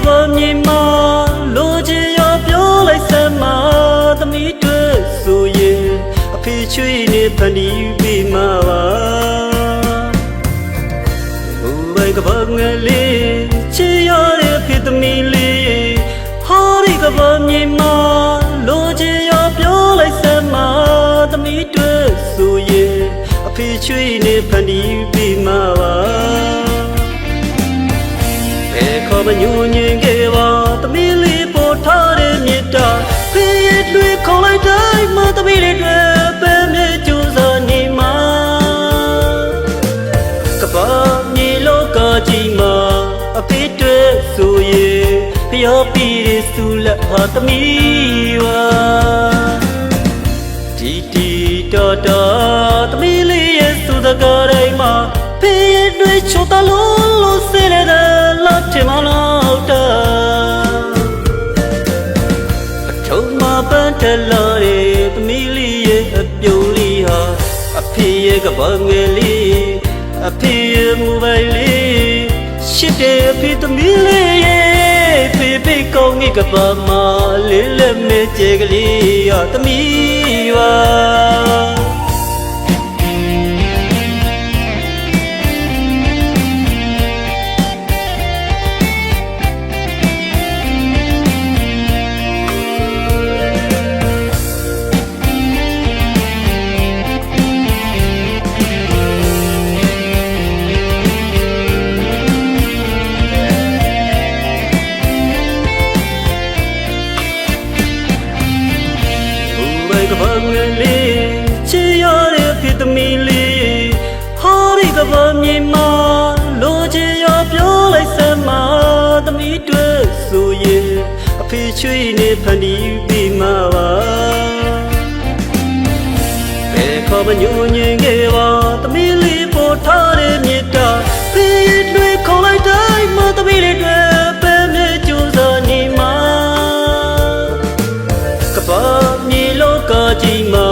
ဘာမြေမှာလိုချင်ရပြောလိုက်စမ်းမှာသမီးတွေ့ဆိုရင်အဖေချွေးနေဖန်တီးပြီးမှာပါဘူပိုင်ကဘာငယ်လေးချစ်ရတဲ့ဖေသမီးလေးဟောဒီကဘာမြေမှာလိုချင်ရပြောလိုက်စမ်းမှာသမီးတွေ့ဆိုရင်အဖေချွေးနေဖန်တီးပြီးမှာပါခေါ်မညူညင်ခဲ့ပါသမီးလေးပေါ်ထားတဲ့မြတ်တာဖေးရတွေခေါ်လိုက်တိုင်းမသမီးလေးတွေပဲမြေကျူစားနေမှာကဘာမြေလောကကြီးမှာအဖေတွေဆိုရင်ဖျော်ပြီးရစူလက်ဟာသမီးဝါတီတော်သမီးလေးရဲ့စူတကားတိုင်းမှာဖေးရတွေချိုတလုံးစေးတဲ့ချင်မလို့တာအထုံးမပန်းထလာတဲ့သမီးလေးရဲ့အပြုံးလေးဟာအဖေရဲ့ကဘာငယ်လေးအဖေရဲ့မူပိုင်လေးရှစ်တဲ့အဖေသမီးလေးရဲ့ဖေဖေကောင်းကြီးကဘာမလေးလက်မဲ့ကျဲကလေးဟာသမီးပါကဘာငယ်လေးချစ်ရတဲ့ဖေသမီးလေးဟောဒီကဘာမြေမှာလိုချင်ရပြောလိုက်စမ်းမှာသမီးတွေ့ဆိုရင်အဖေချွေးနေဖန်တီးပြီးမှာပါဘယ်ခေါ်မညူညင်ခဲ့ပါသမီးလေးပေါ်ထားတဲ့မြတ်တာဖေးတွေခေါ်လိုက်တိုင်းမသမီးလေးတွေပဲမြေကျူစားနေမှာကဘာမြေလောကကြီးမှာ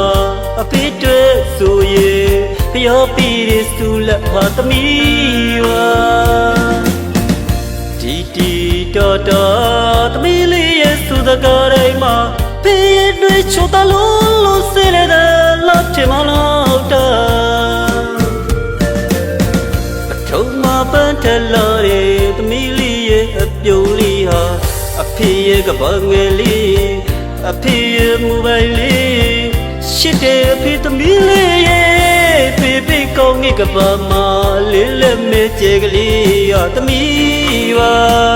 အဖေတွေ့ဆိုရင်ဖျော်ပြီးရစူလက်ဟာသမီးဝါတီတော်သမီးလေးရဲ့စူတကားတိုင်းမှာဖေးတွေချိုတလုံးစေးတဲ့လက်ချင်မလို့တာအထုံးမပန်းထလာတဲ့သမီးလေးရဲ့အပြုံးလေးဟာအဖေရဲ့ကဘာငယ်လေးအဖေရဲ့မူပိုင်လေးရှစ်တဲ့အဖေသမီးလေးရဲ့ဖေဖေကောင်းကြီးကဘာမလေးလက်မဲ့ကျဲကလေးဟာသမီးပါ